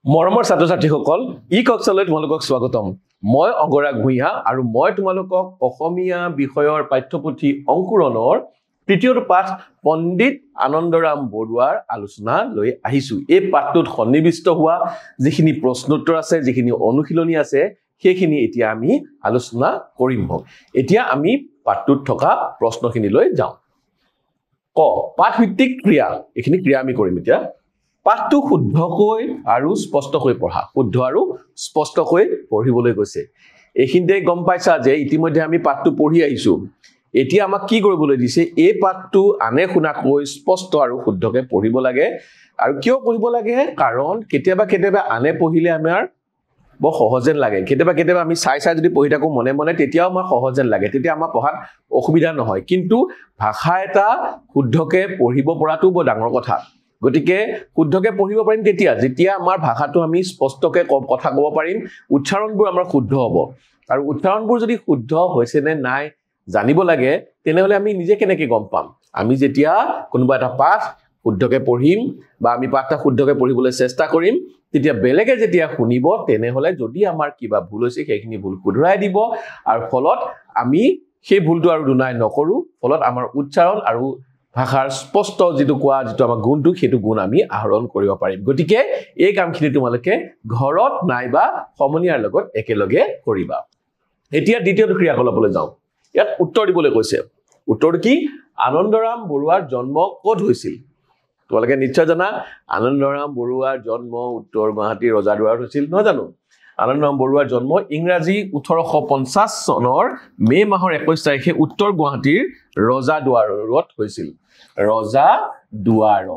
মৰমৰ ছাত্ৰ-ছাত্ৰীসকল ই কক্সলৈ তোমালোকক স্বাগতম মই অংগৰাগ ভূঞা আৰু মই তোমালোকক অসমীয়া বিষয়ৰ পাঠ্যপুথি অংকুৰণৰ তৃতীয় পাঠ পণ্ডিত আনন্দৰাম বৰুৱাৰ আলোচনা লৈ আহিছো এই পাঠটোত সন্নিবিষ্ট হোৱা যিখিনি প্ৰশ্নোত্তৰ আছে যিখিনি অনুশীলনী আছে সেইখিনি এতিয়া আমি আলোচনা কৰিম এতিয়া আমি পাঠটোত থকা প্ৰশ্নখিনি লৈ যাওঁ ক পাঠভিত্তিক ক্ৰিয়া এইখিনি ক্ৰিয়া আমি কৰিম এতিয়া পাঠটো শুদ্ধকৈ আৰু স্পষ্টকৈ পঢ়া শুদ্ধ আৰু স্পষ্টকৈ পঢ়িবলৈ গৈছে এইখিনিতে গম পাইছা যে ইতিমধ্যে আমি পাঠটো পঢ়ি আহিছো এতিয়া আমাক কি কৰিবলৈ দিছে এই পাঠটো আনে শুনাকৈ স্পষ্ট আৰু শুদ্ধকৈ পঢ়িব লাগে আৰু কিয় পঢ়িব লাগে কাৰণ কেতিয়াবা আনে পঢ়িলে আমাৰ বৰ সহজ যেন লাগে কেতিয়াবা আমি চাই যদি পঢ়ি থাকো মনে মনে তেতিয়াও আমাৰ সহজ যেন লাগে তেতিয়া আমাৰ পঢ়াত অসুবিধা নহয় কিন্তু ভাষা এটা শুদ্ধকৈ পঢ়িব পৰাটো বৰ ডাঙৰ কথা গতিকে শুদ্ধকৈ পঢ়িব পাৰিম তেতিয়া যেতিয়া আমাৰ ভাষাটো আমি স্পষ্টকৈ কথা ক'ব পাৰিম উচ্চাৰণবোৰ আমাৰ শুদ্ধ হ'ব আৰু উচ্চাৰণবোৰ যদি শুদ্ধ হৈছে নে নাই জানিব লাগে তেনেহলে আমি নিজে কেনেকৈ গম পাম আমি যেতিয়া কোনোবা এটা পাঠ শুদ্ধকৈ পঢ়িম বা আমি পাঠটা শুদ্ধকৈ পঢ়িবলৈ চেষ্টা কৰিম তেতিয়া বেলেগে যেতিয়া শুনিব তেনেহলে যদি আমাৰ কিবা ভুল হৈছে সেইখিনি ভুল শুধৰাই দিব আৰু ফলত আমি সেই ভুলটো আৰু দুনাই নকৰো ফলত আমাৰ উচ্চাৰণ আৰু ভাষাৰ স্পষ্ট যিটো কোৱা যিটো আমাৰ গুণটো সেইটো গুণ আমি আহৰণ কৰিব পাৰিম গতিকে এই কামখিনি তোমালোকে ঘৰত নাইবা সমনীয়াৰ লগত একেলগে কৰিবা এতিয়া দ্বিতীয় ক্ৰিয়াকলাপলৈ যাওঁ ইয়াত উত্তৰ দিবলৈ কৈছে উত্তৰ কি আনন্দৰাম বৰুৱাৰ জন্ম ক'ত হৈছিল তোমালোকে নিশ্চয় জানা আনন্দৰাম বৰুৱাৰ জন্ম উত্তৰ গুৱাহাটীৰ ৰজাদুৱাৰত হৈছিল নহয় জানো আনন্দৰাম বৰুৱাৰ জন্ম ইংৰাজী 1850 চনৰ মে মাহৰ 21 তাৰিখে উত্তৰ গুৱাহাটীৰ ৰজাদুৱাৰত হৈছিল ৰজাদুৱাৰত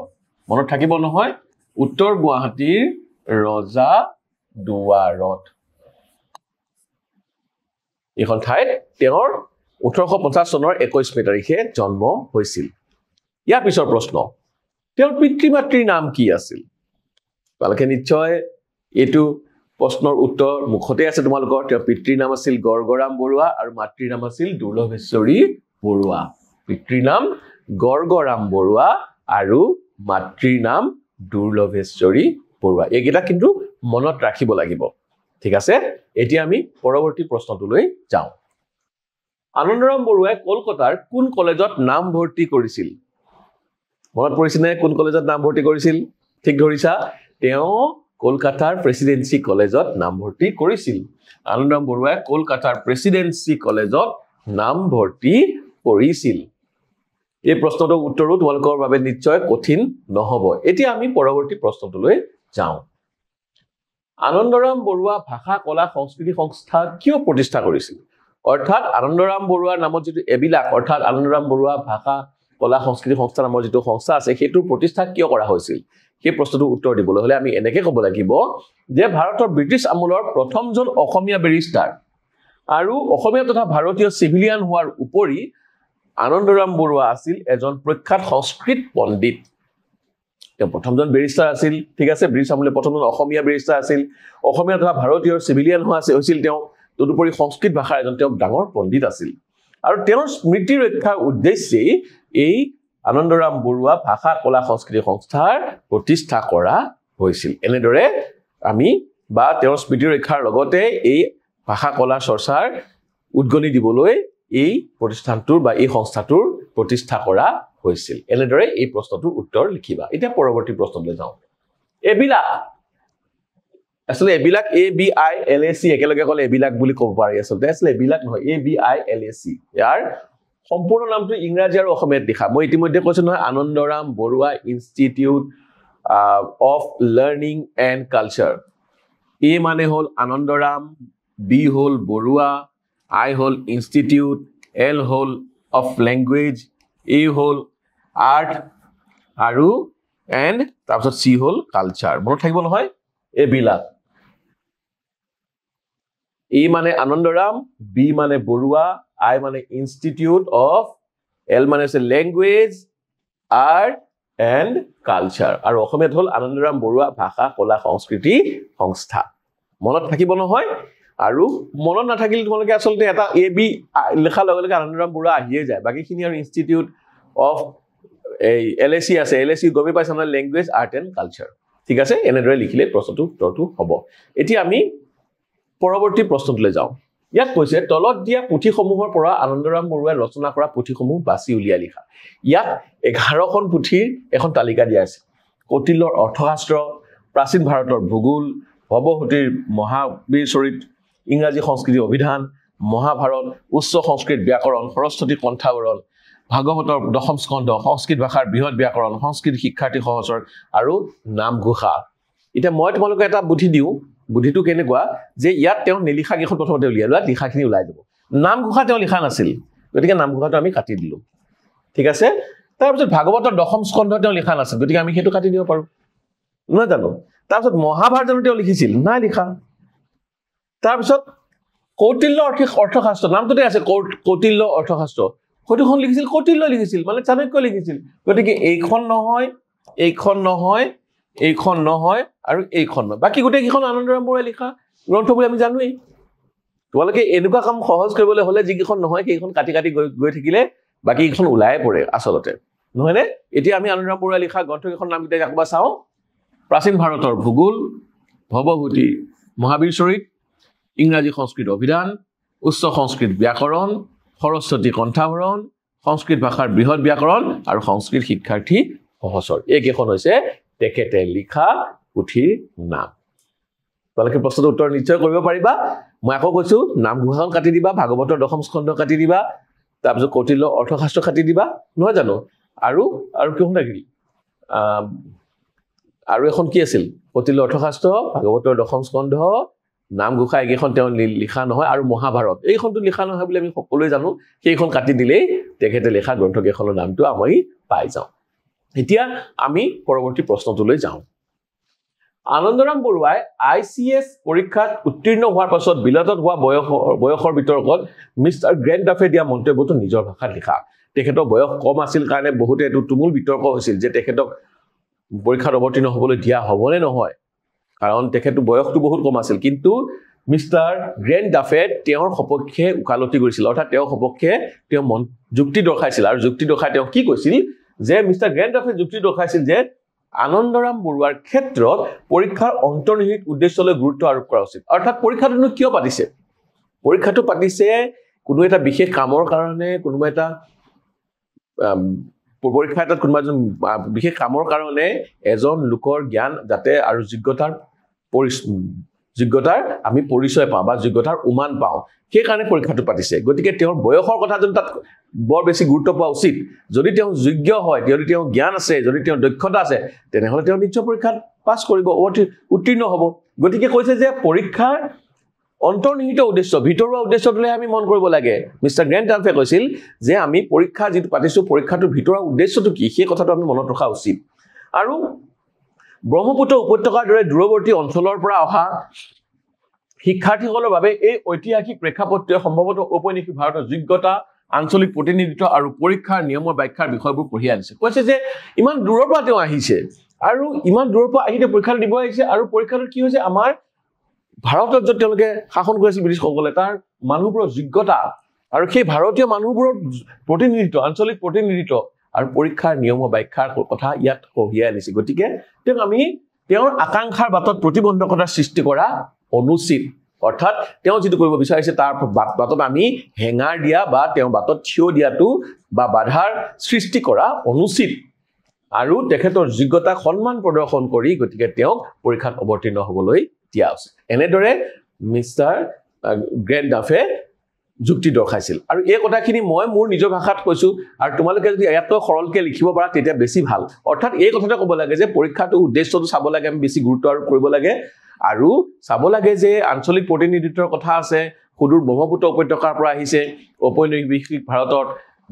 মনত থাকিব নহয় উত্তৰ গুৱাহাটীৰ ৰজাদুৱাৰত এইখন ঠাইত তেওঁৰ 1850 চনৰ 21 মে তাৰিখে জন্ম হৈছিল ইয়াৰ পিছৰ প্ৰশ্ন তেওঁৰ পিতৃ-মাতৃৰ নাম কি আছিল তোমালোকে নিশ্চয় এইটো প্ৰশ্নৰ উত্তৰ মুখতে আছে তোমালোকৰ তেওঁৰ পিতৃৰ নাম আছিল গৰ্গৰাম বৰুৱা আৰু মাতৃৰ নাম আছিল দুৰ্লভেশ্বৰী বৰুৱা পিতৃৰ নাম গৰ্গৰাম বৰুৱা আৰু মাতৃৰ নাম দুৰ্লভেশ্বৰী বৰুৱা এইকেইটা কিন্তু মনত ৰাখিব লাগিব ঠিক আছে এতিয়া আমি পৰৱৰ্তী প্ৰশ্নটোলৈ যাওঁ আনন্দৰাম বৰুৱাই কলকাতাৰ কোন কলেজত নাম ভৰ্তি কৰিছিল মনত পৰিছেনে কোন কলেজত নাম ভৰ্তি কৰিছিল ঠিক ধৰিছা তেওঁ কলকাতাৰ প্ৰেসিডেন্সি কলেজত নাম ভৰ্তি কৰিছিল আনন্দৰাম বৰুৱাই কলকাতাৰ প্ৰেসিডেন্সি কলেজত নাম ভৰ্তি কৰিছিল এই প্ৰশ্নটোৰ উত্তৰও তোমালোকৰ বাবে নিশ্চয় কঠিন নহব এতিয়া আমি পৰৱৰ্তী প্ৰশ্নটোলৈ যাওঁ আনন্দৰাম বৰুৱা ভাষা কলা সংস্কৃতি সংস্থা কিয় প্ৰতিষ্ঠা কৰিছিল অৰ্থাৎ আনন্দৰাম বৰুৱাৰ নামত যিটো এবিলাক অৰ্থাৎ আনন্দৰাম বৰুৱা ভাষা কলা সংস্কৃতি সংস্থা নামৰ যিটো সংস্থা আছে সেইটো প্ৰতিষ্ঠা কিয় কৰা হৈছিল সেই প্ৰশ্নটোৰ উত্তৰ দিবলৈ হলে আমি এনেকৈ ক'ব লাগিব যে ভাৰতৰ ব্ৰিটিছ আমলৰ প্ৰথমজন অসমীয়া বেৰিষ্টাৰ আৰু অসমীয়া তথা ভাৰতীয় সিভিলিয়ান হোৱাৰ উপৰি আনন্দৰাম বৰুৱা আছিল এজন প্ৰখ্যাত সংস্কৃত পণ্ডিত তেওঁ প্ৰথমজন বেৰিষ্টাৰ আছিল ঠিক আছে ব্ৰিটিছ আমলৰ প্ৰথমজন অসমীয়া বেৰিষ্টাৰ আছিল অসমীয়া তথা ভাৰতীয় সিভিলিয়ান হৈছিল তেওঁ তদুপৰি সংস্কৃত ভাষাৰ এজন তেওঁ ডাঙৰ পণ্ডিত আছিল আৰু তেওঁৰ স্মৃতি ৰক্ষাৰ উদ্দেশ্যে এই আনন্দৰাম বৰুৱা ভাষা কলা সংস্কৃতি সংস্থাৰ প্ৰতিষ্ঠা কৰা হৈছিল এনেদৰে আমি বা তেওঁৰ স্মৃতি ৰক্ষাৰ লগতে এই ভাষা কলা চৰ্চাৰ উদ্গনি দিবলৈ এই প্ৰতিষ্ঠানটোৰ বা এই সংস্থাটোৰ প্ৰতিষ্ঠা কৰা হৈছিল এনেদৰে এই প্ৰশ্নটোৰ উত্তৰ লিখিবা এতিয়া পৰৱৰ্তী প্ৰশ্নলৈ যাওঁ এবিলাক আসলে এবিলাক ABILAC একেলগে ক'লে এবিলাক বুলি ক'ব পাৰি আসলে আসলে এবিলাক নহয় ABILAC ইয়াৰ সম্পূৰ্ণ নামটো ইংৰাজী আৰু অসমীয়াত লিখা মই ইতিমধ্যে কৈছো নহয় Anandaram Barua institute of learning and culture A মানে হ'ল আনন্দৰাম বি হ'ল বৰুৱা আই হ'ল ইনষ্টিটিউট এল হ'ল অফ লেংগুৱেজ এ হ'ল আৰ্ট আৰু এণ্ড তাৰপিছত চি হ'ল কালচাৰ মনত থাকিব নহয় এবিলাক এ মানে আনন্দৰাম বি মানে বৰুৱা আই মানে ইনষ্টিটিউট অফ এল মানে আছে লেংগুৱেজ আৰ্ট এণ্ড কালচাৰ আৰু অসমীয়াত হ'ল আনন্দৰাম বৰুৱা ভাষা কলা সংস্কৃতি সংস্থা মনত থাকিব নহয় আৰু মনত নাথাকিলে তোমালোকে আসলতে এটা AB লেখা লগে লগে আনন্দৰাম বৰুৱা আহিয়ে যায় বাকিখিনি আৰু ইনষ্টিটিউট অফ LAC আছে LAC গমে পাইছা নহয় লেংগুৱেজ আৰ্ট এণ্ড কালচাৰ ঠিক আছে এনেদৰে লিখিলে প্ৰশ্নটো উত্তৰটো হ'ব এতিয়া আমি পৰৱৰ্তী প্ৰশ্নটোলৈ যাওঁ ইয়াত কৈছে তলত দিয়া পুথিসমূহৰ পৰা আনন্দৰাম বৰুৱাই ৰচনা কৰা পুথিসমূহ বাছি উলিয়াই লিখা ইয়াত 11খন পুথিৰ এখন তালিকা দিয়া আছে কৌটিল্যৰ অৰ্থশাস্ত্ৰ প্ৰাচীন ভাৰতৰ ভূগোল ভৱভূতিৰ মহাবীৰ চৰিত ইংৰাজী সংস্কৃতি অভিধান মহাভাৰত উচ্চ সংস্কৃত ব্যাকৰণ সৰস্বতী কণ্ঠাৱৰণ ভাগৱতৰ দশম স্কন্ধ সংস্কৃত ভাষাৰ বৃহৎ ব্যাকৰণ সংস্কৃত শিক্ষাৰ্থী সহচৰ আৰু নামঘোষা এটা মই তোমালোকে এটা বুদ্ধি দিওঁ বুদ্ধিটো কেনেকুৱা যে ইয়াত তেওঁ নিলিখা কেইখন প্ৰথমতে উলিয়াই লোৱা লিখাখিনি ওলাই যাব নামঘোষা তেওঁ লিখা নাছিল গতিকে নামঘোষাটো আমি কাটি দিলো ঠিক আছে তাৰপিছত ভাগৱতৰ দশম স্কন্ধ তেওঁ লিখা নাছিল গতিকে আমি সেইটো কাটি দিব পাৰো নহয় জানো তাৰপিছত মহাভাৰত তেওঁ লিখিছিল নাই লিখা তাৰপিছত কৌটিল্য অৰ্থশাস্ত্ৰ নামটোতে আছে কৌটিল্য অৰ্থশাস্ত্ৰ কৌটিখন লিখিছিল কৌটিল্য লিখিছিল মানে চাণক্য লিখিছিল গতিকে এইখন নহয় আৰু এইখন নহয় বাকি গোটেই কিখন আনন্দৰাম বৰুৱাই লিখা গ্ৰন্থ বুলি আমি জানোৱেই তোমালোকে এনেকুৱা কাম সহজ কৰিবলৈ হলে যিকেইখন নহয় সেইখন কাটি কাটি গৈ থাকিলে বাকি কিখন ওলাই পৰে আচলতে নহয়নে এতিয়া আমি আনন্দৰাম বৰুৱাই লিখা গ্ৰন্থকেইখন নাম কেইটা একবাৰ চাওঁ প্ৰাচীন ভাৰতৰ ভূগোল ভৱভূতি মহাবীৰ চৰিত ইংৰাজী সংস্কৃত অভিধান উচ্চ সংস্কৃত ব্যাকৰণ সৰস্বতী কণ্ঠাভৰণ সংস্কৃত ভাষাৰ বৃহৎ ব্যাকৰণ আৰু সংস্কৃত শিক্ষাৰ্থী সহচৰ এইকেইখন হৈছে তেখেতে লিখা পুথিৰ নাম তোমালোকে প্ৰশ্নটোৰ উত্তৰ নিশ্চয় কৰিব পাৰিবা মই আকৌ কৈছো নামঘোষাখন কাটি দিবা ভাগৱতৰ দশম স্কন্ধ কাটি দিবা তাৰপিছত কৌটিল্য অৰ্থশাস্ত্ৰ কাটি দিবা নহয় জানো আৰু কিহন থাকিল আৰু এখন কি আছিল কৌটিল্য অৰ্থশাস্ত্ৰ ভাগৱতৰ দশম স্কন্ধ নামঘোষা এইকেইখন তেওঁ লিখা নহয় আৰু মহাভাৰত এইখনটো লিখা নহয় বুলি আমি সকলোৱে জানো সেইখন কাটি দিলেই তেখেতে লিখা গ্ৰন্থকেইখনৰ নামটো আমি পাই যাওঁ এতিয়া আমি পৰৱৰ্তী প্ৰশ্নটোলৈ যাওঁ আনন্দৰাম বৰুৱাই ICS পৰীক্ষাত উত্তীৰ্ণ হোৱাৰ পাছত বিলতত হোৱা বয়সৰ বিতৰ্কত মিষ্টাৰ গ্ৰেণ্ড-ডাফে দিয়া মন্তব্যটো নিজৰ ভাষাত লিখা তেখেতৰ বয়স কম আছিল কাৰণে বহুতে এটো তুমুল বিতৰ্ক হৈছিল যে তেখেতক পৰীক্ষাত অৱতীৰ্ণ হ'বলৈ দিয়া হ'বনে নহয় কাৰণ তেখেতৰ বয়সটো বহুত কম আছিল কিন্তু মিষ্টাৰ গ্ৰেণ্ড-ডাফে তেওঁৰ সপক্ষে উকালতি কৰিছিল অৰ্থাৎ তেওঁৰ সপক্ষে তেওঁ যুক্তি দৰ্শাইছিল আৰু যুক্তি দৰ্শাই তেওঁ কি কৈছিল যে মিষ্টাৰ গ্ৰেণ্ড-ডাফে যুক্তি দৰ্শাইছিল যে আনন্দৰাম বৰুৱাৰ ক্ষেত্ৰত পৰীক্ষাৰ অন্তৰ্নিহিত উদ্দেশ্যলৈ গুৰুত্ব আৰোপ কৰা উচিত অৰ্থাৎ পৰীক্ষাটো কিয় পাতিছে পৰীক্ষাটো পাতিছে কোনো এটা বিশেষ কামৰ কাৰণে কোনোবা এটা পৰীক্ষা এটাত কোনোবা এজন বিশেষ কামৰ কাৰণে এজন লোকৰ জ্ঞান যাতে আৰু যোগ্যতাৰ আমি পৰিচয় পাওঁ বা যোগ্যতাৰ উমান পাওঁ সেই কাৰণে পৰীক্ষাটো পাতিছে গতিকে তেওঁৰ বয়সৰ কথা যদি তাত বৰ বেছি গুৰুত্ব পোৱা উচিত যদি তেওঁ যোগ্য হয় যদি তেওঁ জ্ঞান আছে যদি তেওঁ দক্ষতা আছে তেনেহলে তেওঁ নিশ্চয় পৰীক্ষাত পাছ কৰিব উত্তীৰ্ণ হ'ব গতিকে কৈছে যে পৰীক্ষাৰ অন্তৰ্নিহিত উদ্দেশ্য ভিতৰুৱা উদ্দেশ্যটোলৈ আমি মন কৰিব লাগে মিষ্টাৰ গ্ৰেণ্ড-ডাফে কৈছিল যে আমি পৰীক্ষা যেটো পাতিছো পৰীক্ষাটোৰ ভিতৰুৱা উদ্দেশ্যটো কি সেই কথাটো আমি মনত ৰখা উচিত আৰু ব্ৰহ্মপুত্ৰ উপত্যকাৰ দৰে দূৰৱৰ্তী অঞ্চলৰ পৰা অহা শিক্ষাৰ্থীসকলৰ বাবে এই ঐতিহাসিক প্ৰেক্ষাপটে সম্ভৱতঃ ঔপনিবেশিক ভাৰতৰ যোগ্যতা আঞ্চলিক প্ৰতিনিধিত্ব আৰু পৰীক্ষাৰ নিয়মৰ ব্যাখ্যাৰ বিষয়বোৰ পঢ়ি আনিছে কৈছে যে ইমান দূৰৰ পৰা তেওঁ আহিছে আৰু ইমান দূৰৰ পৰা আহিতে পৰীক্ষা দিব আহিছে আৰু পৰীক্ষাটো কি হৈছে আমাৰ ভাৰতত য'ত তেওঁলোকে শাসন কৰিছিল ব্ৰিটিছসকলে তাৰ মানুহবোৰৰ যোগ্যতা আৰু সেই ভাৰতীয় মানুহবোৰৰ প্ৰতিনিধিত্ব আঞ্চলিক প্ৰতিনিধিত্ব আৰু পৰীক্ষাৰ নিয়ম ব্যাখ্যাৰ কথা ইয়াত কঢ়িয়াই আনিছে গতিকে আমি তেওঁৰ আকাংক্ষাৰ বাটত প্ৰতিবন্ধকতা সৃষ্টি কৰা অনুচিত অৰ্থাৎ তেওঁ যেটো কৰিব বিচাৰিছে তাৰ বাটত আমি হেঙাৰ দিয়া বা তেওঁ বাটত থিয় দিয়াটো বা বাধাৰ সৃষ্টি কৰা অনুচিত আৰু তেখেতৰ যোগ্যতা সন্মান প্ৰদৰ্শন কৰি গতিকে তেওঁ পৰীক্ষাত অৱতীৰ্ণ হ'বলৈ দিয়া উচিত এনেদৰে মিষ্টাৰ গ্ৰেণ্ড-ডাফে যুক্তি দৰ্শাইছিল আৰু এই কথাখিনি মই মোৰ নিজৰ ভাষাত কৈছো আৰু তোমালোকে যদি ইয়াত সৰলকে লিখিব পাৰা তেতিয়া বেছি ভাল অৰ্থাৎ এই কথাটো ক'ব লাগে যে পৰীক্ষাটো উদ্দেশ্যটো চাব লাগে আমি বেছি গুৰুত্ব আৰোপ কৰিব লাগে আৰু চাব লাগে যে আঞ্চলিক প্ৰতিনিধিত্বৰ কথা আছে সুদূৰ ব্ৰহ্মপুত্ৰ উপত্যকাৰ পৰা আহিছে ঔপনিবেশিক ভাৰতৰ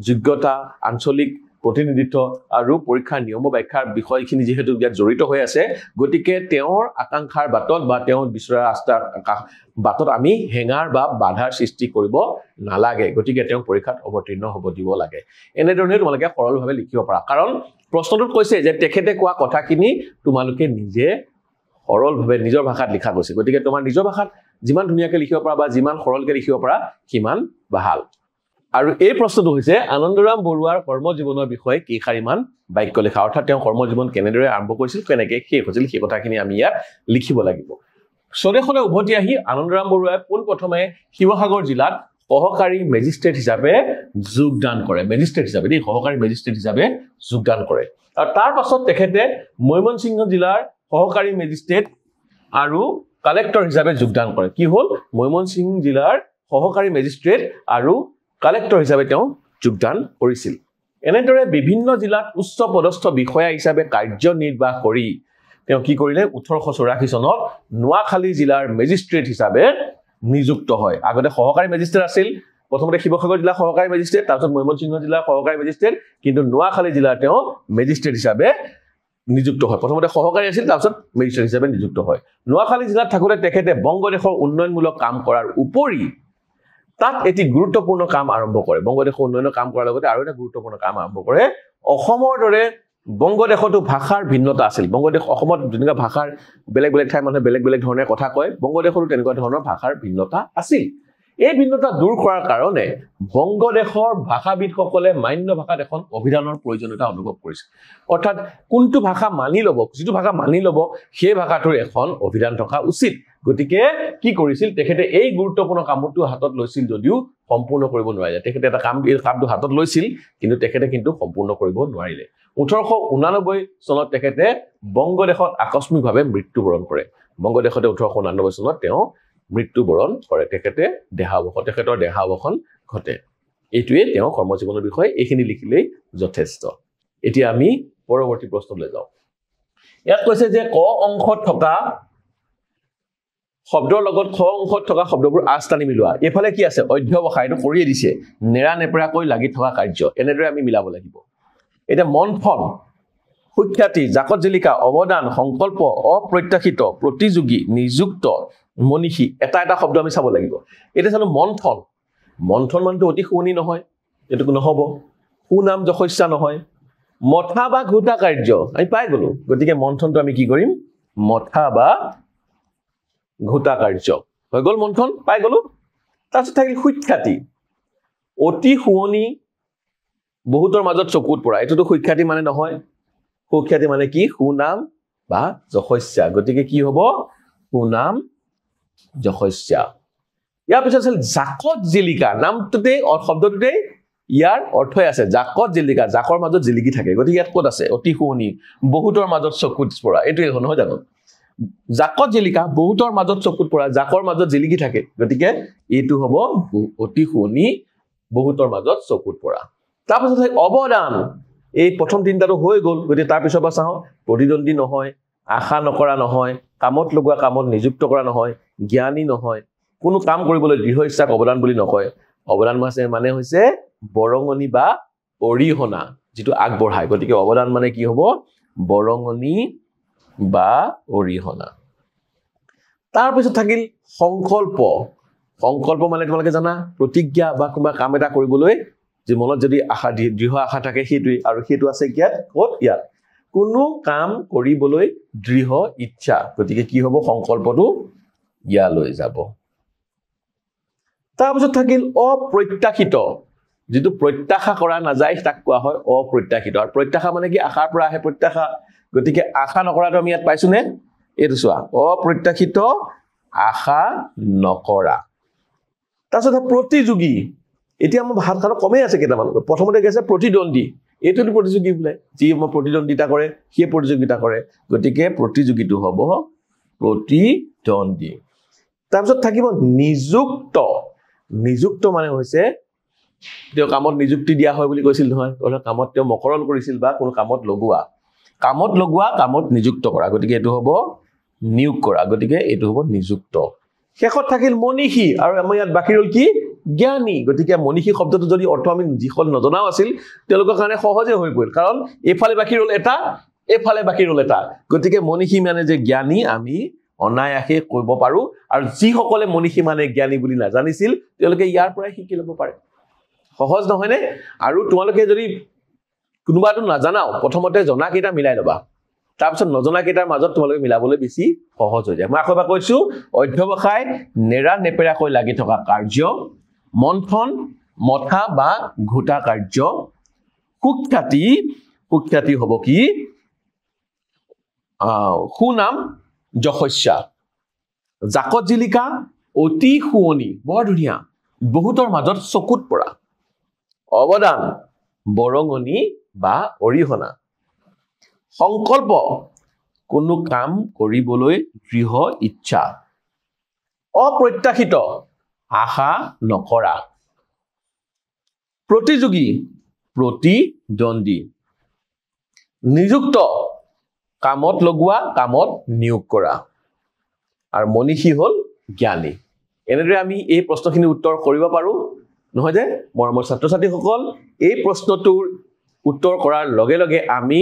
যোগ্যতা আঞ্চলিক প্ৰতিনিধিত্ব আৰু পৰীক্ষাৰ নিয়ম ব্যাখ্যাৰ বিষয়খিনি যেহেতু ইয়াত জড়িত হৈ আছে গতিকে তেওঁৰ আকাংক্ষাৰ বাটত বা তেওঁৰ বিচৰা ৰাস্তাৰ বাটত আমি হেঙাৰ বা বাধাৰ সৃষ্টি কৰিব নালাগে গতিকে তেওঁ পৰীক্ষাত অৱতীৰ্ণ হ'ব দিব লাগে এনেধৰণে তোমালোকে সৰলভাৱে লিখিব পাৰা কাৰণ প্ৰশ্নটোত কৈছে যে তেখেতে কোৱা কথাখিনি তোমালোকে নিজে সৰলভাৱে নিজৰ ভাষাত লিখা গৈছে গতিকে তোমাৰ নিজৰ ভাষাত যিমান ধুনীয়াকৈ লিখিব পাৰা বা যিমান সৰলকৈ লিখিব পাৰা সিমান ভাল আৰু এই প্ৰশ্নটো হৈছে আনন্দৰাম বৰুৱাৰ কৰ্মজীৱনৰ বিষয়ে কেইখাৰিমান বাক্য লিখা অৰ্থাৎ তেওঁ কৰ্মজীৱন কেনেদৰে আৰম্ভ কৰিছিল কেনেকৈ শেষ হৈছিল সেই কথাখিনি আমি ইয়াত লিখিব লাগিব স্বদেশলৈ উভতি আহি আনন্দৰাম বৰুৱাই পোনপ্ৰথমে শিৱসাগৰ জিলাত সহকাৰী মেজিষ্ট্ৰেট হিচাপে যোগদান কৰে মেজিষ্ট্ৰেট হিচাপে দেই সহকাৰী মেজিষ্ট্ৰেট হিচাপে যোগদান কৰে আৰু তাৰ পাছত তেখেতে ময়মনসিংহ জিলাৰ সহকাৰী মেজিষ্ট্ৰেট আৰু কালেক্টৰ হিচাপে যোগদান কৰে কি হ'ল ময়মনসিংহ জিলাৰ সহকাৰী মেজিষ্ট্ৰেট আৰু কালেক্টৰ হিচাপে তেওঁ যোগদান কৰিছিল এনেদৰে বিভিন্ন জিলাত উচ্চ পদস্থ বিষয়া হিচাপে কাৰ্যনিৰ্বাহ কৰি তেওঁ কি কৰিলে 1884 চনত নোয়াখালী জিলাৰ মেজিষ্ট্ৰেট হিচাপে নিযুক্ত হয় আগতে সহকাৰী মেজিষ্ট্ৰেট আছিল প্ৰথমতে শিৱসাগৰ জিলা সহকাৰী মেজিষ্ট্ৰেট তাৰপিছত ময়মনসিংহ জিলাৰ সহকাৰী মেজিষ্ট্ৰেট কিন্তু নোয়াখালী জিলাৰ তেওঁ মেজিষ্ট্ৰেট হিচাপে নিযুক্ত হয় প্ৰথমতে সহকাৰী আছিল তাৰপিছত মেজিষ্ট্ৰেট হিচাপে নিযুক্ত হয় নোয়াখালী জিলাত থাকোতে তেখেতে বংগদেশৰ উন্নয়নমূলক কাম কৰাৰ উপৰি তাত এটি গুৰুত্বপূৰ্ণ কাম আৰম্ভ কৰে বংগদেশৰ উন্নয়নৰ কাম কৰাৰ লগতে আৰু এটা গুৰুত্বপূৰ্ণ কাম আৰম্ভ কৰে অসমৰ দৰে বংগদেশতো ভাষাৰ ভিন্নতা আছিল বংগদেশ অসমত যেনেকুৱা ভাষাৰ বেলেগ বেলেগ ঠাই মানুহে বেলেগ বেলেগ ধৰণে কথা কয় বংগদেশতো তেনেকুৱা ধৰণৰ ভাষাৰ ভিন্নতা আছিল এই ভিন্নতা দূৰ কৰাৰ কাৰণে বংগদেশৰ ভাষাবিদসকলে মান্য ভাষাত এখন অভিধানৰ প্ৰয়োজনীয়তা অনুভৱ কৰিছিল অৰ্থাৎ কোনটো ভাষা মানি ল'ব যিটো ভাষা মানি ল'ব সেই ভাষাটোৰ এখন অভিধান থকা উচিত গতিকে কি কৰিছিল তেখেতে এই গুৰুত্বপূৰ্ণ কামটো হাতত লৈছিল যদিও সম্পূৰ্ণ কৰিব নোৱাৰিলে তেখেতে এটা কামটো হাতত লৈছিল কিন্তু তেখেতে কিন্তু সম্পূৰ্ণ কৰিব নোৱাৰিলে 1889 চনত তেখেতে বংগদেশত আকস্মিকভাৱে মৃত্যুবৰণ কৰে বংগদেশতে 1889 চনত তেওঁ মৃত্যুবৰণ কৰে তেখেতে তেখেতৰ দেহাৱসান ঘটে এইটোৱে তেওঁ কৰ্মজীৱনৰ বিষয়ে এইখিনি লিখিলেই যথেষ্ট এতিয়া আমি পৰৱৰ্তী প্ৰশ্নলৈ যাওঁ ইয়াত কৈছে যে ক অংশত থকা শব্দৰ লগত খ অংশত থকা শব্দবোৰ আস্থানি মিলোৱা এফালে কি আছে অধ্যবসায়টো কৰিয়ে দিছে নেৰা নেপেৰাকৈ লাগি থকা কাৰ্য এনেদৰে আমি মিলাব লাগিব এটা মন্থন সুখ্যাতি জাকত জিলিকা অৱদান সংকল্প অপ্ৰত্যাশিত প্ৰতিযোগী নিযুক্ত মনীষী এটা এটা শব্দ আমি চাব লাগিব এটা চালো মন্থন মন্থন মানটো অতি শুনি নহয় এটুকু নহব সুনাম যশস্যা নহয় মথা বা ঘুটা কাৰ্য আমি পাই গলো গতিকে মন্থনটো আমি কি কৰিম মথা বা ঘুটা কাৰ্য হৈ গল মন্থন পাই গলো তাৰপিছত থাকিল সুখ্যাতি অতি শুৱনি বহুতৰ মাজত চকুত পৰা এটোতো সুখ্যাতি মানে নহয় সুখ্যাতি মানে কি সুনাম বা যশস্যা গতিকে কি হ'ব সুনাম যশস্যা ইয়াৰ পিছত আছিল জাকত জিলিকা নামটোতে শব্দটোতে ইয়াৰ অৰ্থই আছে জাকত জিলিকা জাকৰ মাজত জিলিকি থাকে গতিকে ইয়াত ক'ত আছে অতি শুৱনি বহুতৰ মাজত চকুত পৰা এইটোৱে নহয় জানো জাকত জিলিকা বহুতৰ মাজত চকুত পৰা জাকৰ মাজত জিলিকি থাকে গতিকে এইটো হ'ব অতি শুৱনি বহুতৰ মাজত চকুত পৰা তাৰপিছত অৱদান এই প্ৰথম তিনিটাটো হৈ গ'ল গতিকে তাৰ পিছৰ পৰা চাওঁ প্ৰতিদ্বন্দ্বী নহয় আশা নকৰা নহয় কামত লগোৱা কামত নিযুক্ত কৰা নহয় জ্ঞানী নহয় কোনো কাম কৰিবলৈ দৃঢ় ইচ্ছাক অৱদান বুলি নকয় অৱদান মানে হৈছে বৰঙনি বা অৰিহণা যেটো আগবঢ়ায় গতিকে অৱদান মানে কি হ'ব বৰঙনি বা অৰিহণা তাৰ পিছত থাকিল সংকল্প সংকল্প মানে তোমালোকে জানা প্ৰতিজ্ঞা বা কোনোবা কাম এটা কৰিবলৈ যে মনত যদি আশা দৃঢ় আশা থাকে সেইটোই আৰু সেইটো আছে কিয়াত ক'ত ইয়াত কোনো কাম কৰিবলৈ দৃঢ় ইচ্ছা গতিকে কি হ'ব সংকল্পটো ইয়ালৈ যাব তাৰ পিছত থাকিল অপ্ৰত্যাশিত যেটো প্ৰত্যাশা কৰা নাযায় তাক কোৱা হয় অপ্ৰত্যাশিত আৰু প্ৰত্যাশা মানে কি আশাৰ পৰা আহে প্ৰত্যাশা গতিকে আশা নকৰাটো আমি ইয়াত পাইছো নে এইটো চোৱা অপ্ৰত্যাশিত আশা নকৰা তাৰপিছত প্ৰতিযোগী এতিয়া আমাৰ ভাত খানা কমে আছে কেইটামান প্ৰথমতে কৈছে প্ৰতিদ্বন্দ্বী এইটোতো প্ৰতিযোগী বোলে যি প্ৰতিদ্বন্দ্বিতা কৰে সেই প্ৰতিযোগিতা কৰে গতিকে প্ৰতিযোগীটো হ'ব প্ৰতিদ্বন্দ্বী তাৰপিছত থাকিব নিযুক্ত নিযুক্ত মানে হৈছে তেওঁ কামত নিযুক্তি দিয়া হয় বুলি কৈছিল নহয় কামত তেওঁ মকৰল কৰিছিল বা কোনো কামত লগোৱা কামত নিযুক্ত কৰা গতিকে এইটো হ'ব নিয়োগ কৰা গতিকে এইটো হ'ব নিযুক্ত শেষত থাকিল মনীষী আৰু আমাৰ ইয়াত বাকি ৰল কি জ্ঞানী গতিকে মনীষী শব্দটো যদি অৰ্থ আমি যিখন নজনাও আছিল তেওঁলোকৰ কাৰণে সহজে হৈ পৰিল কাৰণ এফালে বাকি ৰল এটা এফালে বাকি ৰল এটা গতিকে মনীষী মানে যে জ্ঞানী আমি অনায়াসে কৰিব পাৰো আৰু যিসকলে মনীষী মানে জ্ঞানী বুলি নাজানিছিল তেওঁলোকে ইয়াৰ পৰাই শিকি ল'ব পাৰে সহজ নহয় নে আৰু তোমালোকে যদি কোনোবাটো নাজানাও প্ৰথমতে জনা কেইটা মিলাই লবা তাৰপিছত নজনা কেইটাৰ মাজত তোমালোকে মিলাবলৈ বেছি সহজ হৈ যায় মই আকৌ কৈছো অধ্যবসায় নেৰা নেপেৰাকৈ লাগি থকা কাৰ্য মন্থন মথা বা ঘোটা কাৰ্য সুখ্যাতি হ'ব কি সুনাম যশস্যা জাকত জিলিকা অতি শুৱনি বৰ ধুনীয়া বহুতৰ মাজত চকুত পৰা অৱদান বৰঙনি বা অৰিহণা সংকল্প কোনো কাম কৰিবলৈ দৃঢ় ইচ্ছা অপ্ৰত্যাশিত আশা নকৰা প্ৰতিযোগী প্ৰতিদ্বন্দ্বী নিযুক্ত কামত লগোৱা কামত নিয়োগ কৰা আৰু মনীষী হ'ল জ্ঞানী এনেদৰে আমি এই প্ৰশ্নখিনিৰ উত্তৰ কৰিব পাৰো নহয় যে মৰমৰ ছাত্ৰ ছাত্ৰীসকল এই প্ৰশ্নটোৰ উত্তৰ কৰাৰ লগে লগে আমি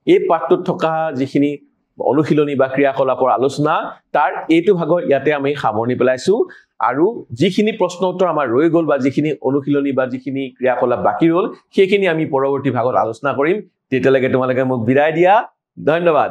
এই পাঠটোত থকা যিখিনি অনুশীলনী বা ক্ৰিয়াকলাপৰ আলোচনা তাৰ এইটো ভাগৰ ইয়াতে আমি সামৰণি পেলাইছো আৰু যিখিনি প্ৰশ্ন উত্তৰ আমাৰ ৰৈ গ'ল বা যিখিনি অনুশীলনী বা যিখিনি ক্ৰিয়াকলাপ বাকি ৰ'ল সেইখিনি আমি পৰৱৰ্তী ভাগত আলোচনা কৰিম তেতিয়ালৈকে তোমালোকে মোক বিদায় দিয়া ধন্যবাদ